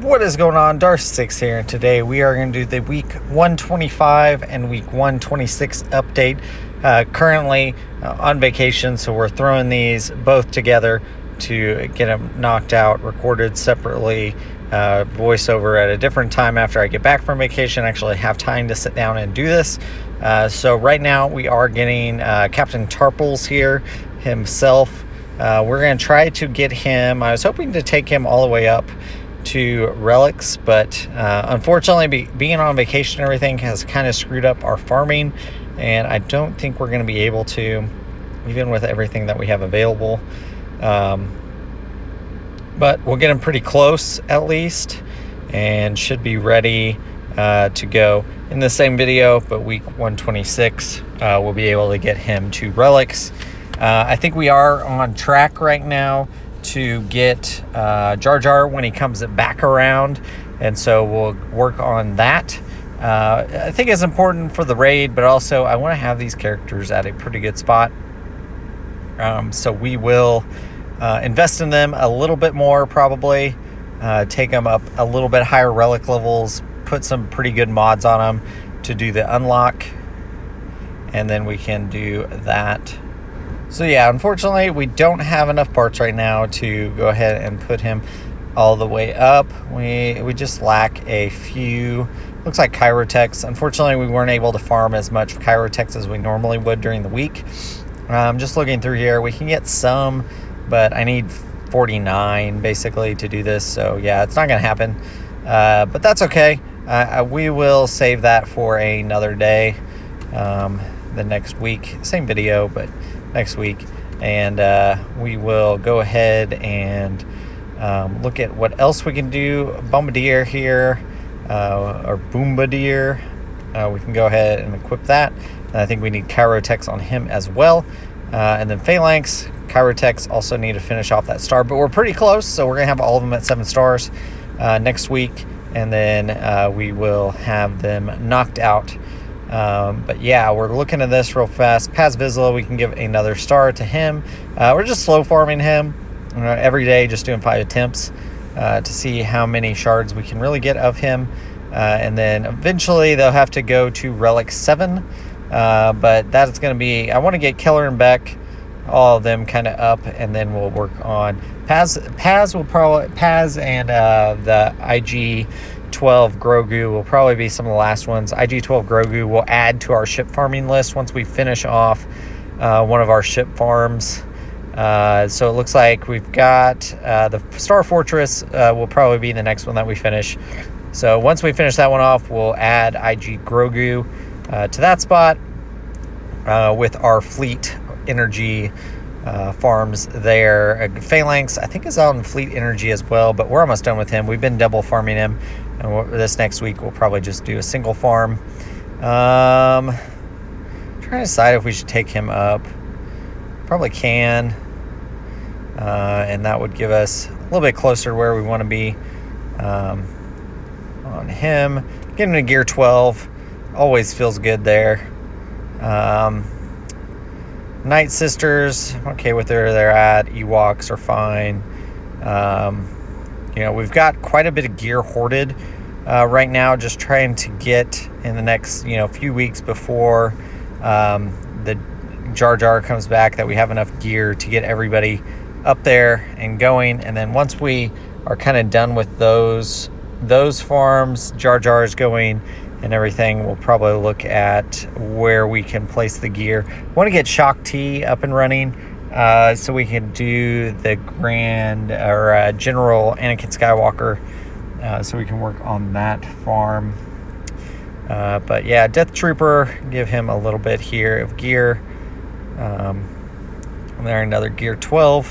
What is going on? Darth Stix here, and today we are going to do the week 125 and week 126 update. Currently on vacation, so we're throwing these both together to get them knocked out, recorded separately, voiceover at a different time after I get back from vacation, actually have time to sit down and do this. So right now we are getting Captain Tarples here himself. We're going to try to get him. I was hoping to take him all the way up to relics, but unfortunately being on vacation and everything has kind of screwed up our farming, and I don't think we're going to be able to, even with everything that we have available. But we'll get him pretty close at least, and should be ready to go in the same video. But week 126 we'll be able to get him to relics. I think we are on track right now to get Jar Jar when he comes back around, and so we'll work on that. I think it's important for the raid, but also I want to have these characters at a pretty good spot, so we will invest in them a little bit more, probably take them up a little bit higher relic levels, put some pretty good mods on them to do the unlock, and then we can do that. So yeah, unfortunately, we don't have enough parts right now to go ahead and put him all the way up. We just lack a few, looks like Chirotechs. Unfortunately, we weren't able to farm as much Chirotechs as we normally would during the week. Just looking through here, we can get some, but I need 49 basically to do this. So yeah, it's not going to happen, but that's okay. We will save that for another day, the next week. Same video, but next week, and we will go ahead and look at what else we can do. Bombardier here, or Bombardier, we can go ahead and equip that, and I think we need Chirotechs on him as well, and then Phalanx. Chirotechs also need to finish off that star, but we're pretty close, so we're gonna have all of them at 7 stars next week, and then we will have them knocked out. But yeah, we're looking at this real fast. Paz Vizsla, we can give another star to him. We're just slow farming him every day, just doing 5 attempts to see how many shards we can really get of him, and then eventually they'll have to go to relic 7, but that's going to be, I want to get Keller and Beck, all of them kind of up, and then we'll work on Paz will probably, Paz and the IG-12 Grogu will probably be some of the last ones. IG-12 Grogu will add to our ship farming list once we finish off one of our ship farms. So it looks like we've got the Star Fortress will probably be the next one that we finish. So once we finish that one off, we'll add IG Grogu to that spot with our fleet energy farms there. Phalanx, I think, is on fleet energy as well, but we're almost done with him. We've been double farming him, and this next week we'll probably just do a single farm. Trying to decide if we should take him up. Probably can, and that would give us a little bit closer to where we want to be on him. Getting to gear 12 always feels good there. Night Sisters, okay with where they're at. Ewoks are fine. We've got quite a bit of gear hoarded right now, just trying to get in the next few weeks before the Jar Jar comes back, that we have enough gear to get everybody up there and going. And then once we are kind of done with those farms, Jar Jar's going and everything, we'll probably look at where we can place the gear. Want to get Shock T up and running, so we can do the Grand or General Anakin Skywalker, so we can work on that farm. But yeah, Death Trooper, give him a little bit here of gear. There, another gear 12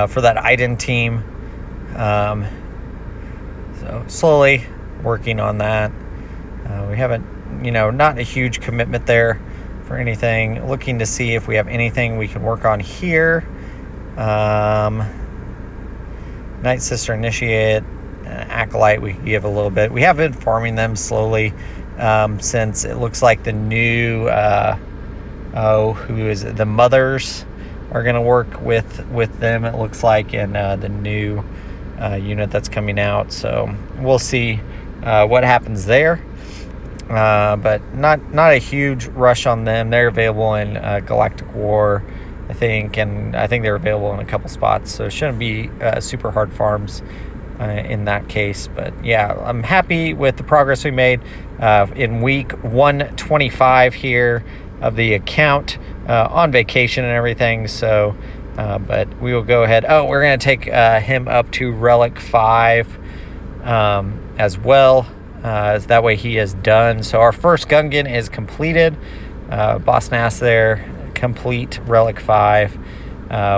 for that Iden team. So slowly working on that. We haven't, not a huge commitment there for anything. Looking to see if we have anything we can work on here. Night Sister Initiate, Acolyte, we can give a little bit. We have been farming them slowly since it looks like the new, the mothers are going to work with them, it looks like, in the new unit that's coming out. So we'll see what happens there. But not a huge rush on them. They're available in Galactic War, I think, and I think they're available in a couple spots. So it shouldn't be super hard farms in that case. But yeah, I'm happy with the progress we made in week 125 here of the account, on vacation and everything. So but we will go ahead. Oh, we're going to take him up to Relic 5 as well. That way he is done. So our first Gungan is completed. Boss Nass there, complete Relic 5.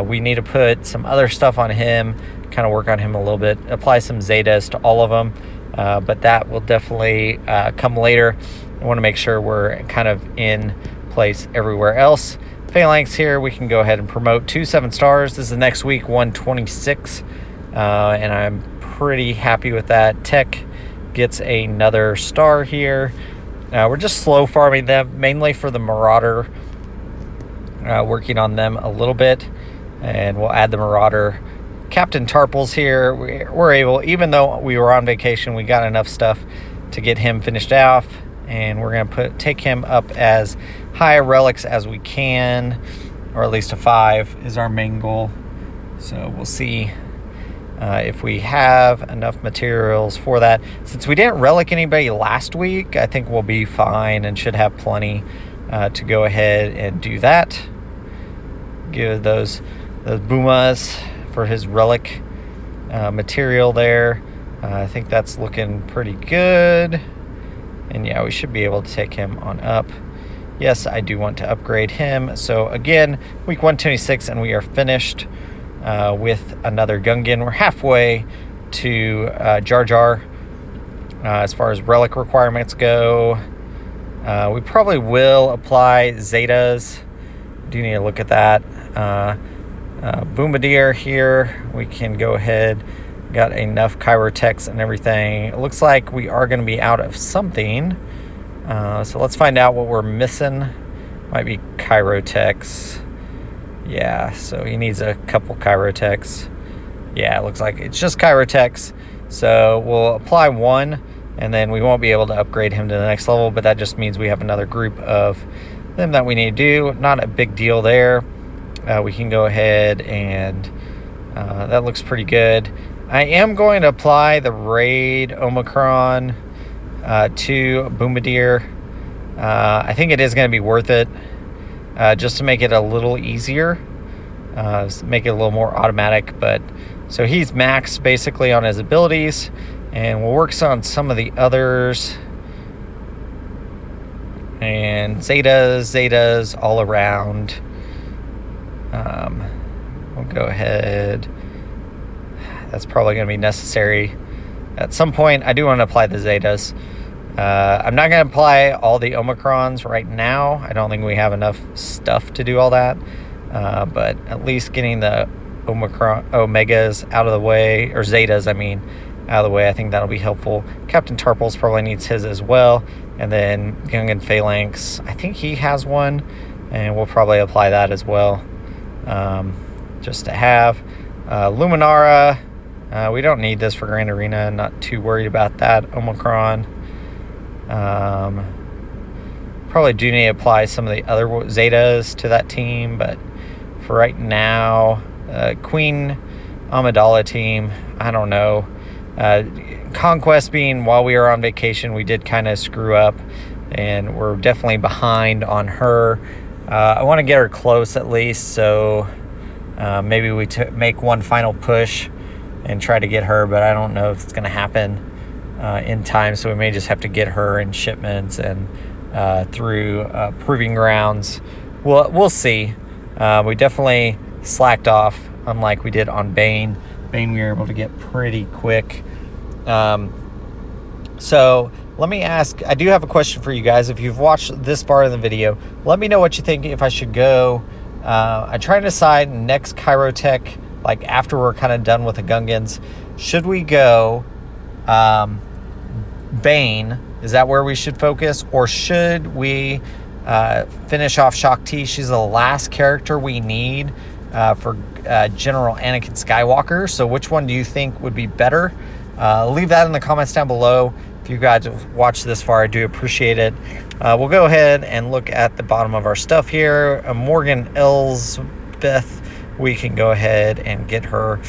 We need to put some other stuff on him, kind of work on him a little bit, apply some Zetas to all of them. But that will definitely come later. I want to make sure we're kind of in place everywhere else. Phalanx here, we can go ahead and promote to 7 stars. This is next week, 126. And I'm pretty happy with that. Tech gets another star here. We're just slow farming them, mainly for the Marauder, working on them a little bit, and we'll add the Marauder. Captain Tarples here, we're able, even though we were on vacation, we got enough stuff to get him finished off, and we're going to take him up as high relics as we can, or at least a 5 is our main goal. So we'll see if we have enough materials for that. Since we didn't relic anybody last week, I think we'll be fine and should have plenty to go ahead and do that. Give those Boomas for his relic material there. I think that's looking pretty good. And yeah, we should be able to take him on up. Yes, I do want to upgrade him. So again, week 126, and we are finished with another Gungan. We're halfway to Jar Jar as far as relic requirements go. We probably will apply Zetas. Do need to look at that. Bombardier here, we can go ahead. Got enough Chirotechs and everything. It looks like we are going to be out of something. So let's find out what we're missing. Might be Chirotechs. Yeah, so he needs a couple Chirotechs. Yeah, it looks like it's just Chirotechs. So we'll apply 1, and then we won't be able to upgrade him to the next level, but that just means we have another group of them that we need to do. Not a big deal there. We can go ahead and that looks pretty good. I am going to apply the Raid Omicron to Bombardier. I think it is going to be worth it. Just to make it a little easier, make it a little more automatic. But so he's maxed basically on his abilities, and we'll work on some of the others. And Zetas all around. We'll go ahead. That's probably going to be necessary at some point. I do want to apply the Zetas. I'm not going to apply all the Omicrons right now. I don't think we have enough stuff to do all that. But at least getting the Omegas out of the way, or Zetas, I mean, out of the way, I think that'll be helpful. Captain Tarples probably needs his as well. And then Gungan Phalanx, I think he has one, and we'll probably apply that as well. Just to have. Luminara, we don't need this for Grand Arena. Not too worried about that. Omicron. Probably do need to apply some of the other Zetas to that team, but for right now, Queen Amidala team, I don't know. Conquest being while we were on vacation, we did kind of screw up, and we're definitely behind on her. I want to get her close at least, so maybe we make one final push and try to get her, but I don't know if it's going to happen in time, so we may just have to get her in shipments and through proving grounds. We'll see. We definitely slacked off, unlike we did on Bane. Bane we were able to get pretty quick. So let me ask, I do have a question for you guys. If you've watched this far in the video, let me know what you think if I should go. I'm trying to decide next Chirotech, like after we're kind of done with the Gungans. Should we go Bane? Is that where we should focus? Or should we finish off Shakti? She's the last character we need for General Anakin Skywalker. So which one do you think would be better? Leave that in the comments down below. If you guys have watched this far, I do appreciate it. We'll go ahead and look at the bottom of our stuff here. Morgan Elsbeth, we can go ahead and get her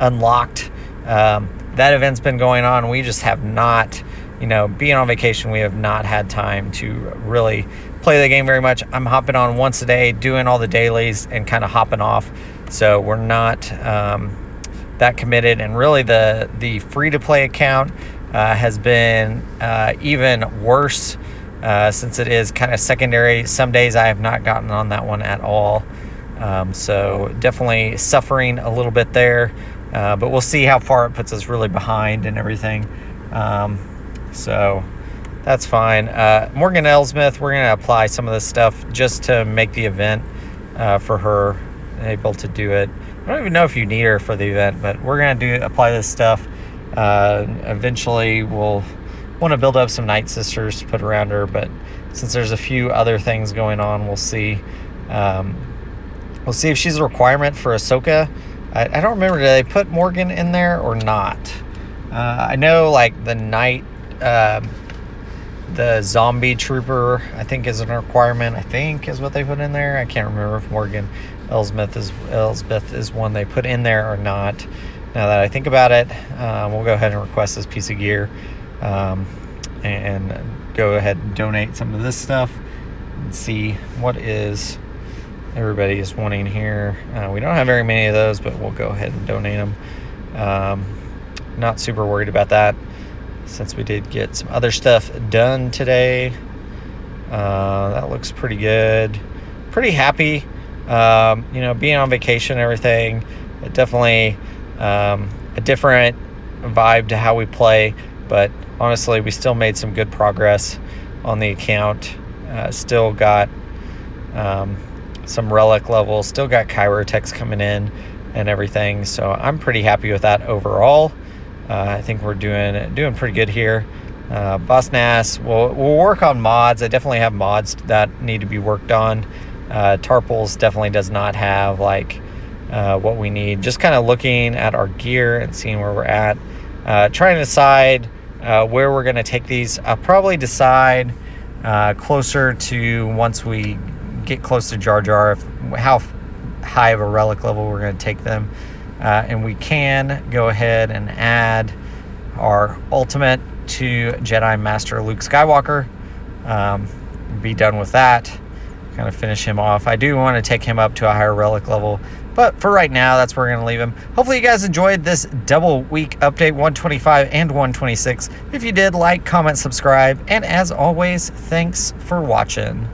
unlocked. That event's been going on. We just have not, being on vacation, we have not had time to really play the game very much. I'm hopping on once a day, doing all the dailies and kind of hopping off. So we're not that committed. And really the free-to-play account has been even worse since it is kind of secondary. Some days I have not gotten on that one at all. So definitely suffering a little bit there. But we'll see how far it puts us really behind and everything. So that's fine. Morgan Elsmith, we're going to apply some of this stuff just to make the event for her able to do it. I don't even know if you need her for the event, but we're going to apply this stuff. Eventually we'll want to build up some Night Sisters to put around her, but since there's a few other things going on, we'll see. We'll see if she's a requirement for Ahsoka. I don't remember, did they put Morgan in there or not? I know like the night, the zombie trooper, I think is a requirement, I think is what they put in there. I can't remember if Morgan Elsbeth is one they put in there or not. Now that I think about it, we'll go ahead and request this piece of gear and go ahead and donate some of this stuff and see what is everybody is wanting here. We don't have very many of those, but we'll go ahead and donate them. Not super worried about that since we did get some other stuff done today. That looks pretty good. Pretty happy. Being on vacation and everything, definitely a different vibe to how we play, but honestly we still made some good progress on the account. Still got some relic levels, still got chirotechs coming in and everything, so I'm pretty happy with that overall. I think we're doing pretty good here. Boss Nass, we'll work on mods. I definitely have mods that need to be worked on. Tarples definitely does not have like what we need. Just kind of looking at our gear and seeing where we're at, trying to decide where we're going to take these. I'll probably decide closer to once we get close to Jar Jar how high of a relic level we're going to take them. And we can go ahead and add our ultimate to Jedi Master Luke Skywalker. Be done with that. Kind of finish him off. I do want to take him up to a higher relic level, but for right now, that's where we're going to leave him. Hopefully you guys enjoyed this double week update, 125 and 126. If you did, like, comment, subscribe, and as always, thanks for watching.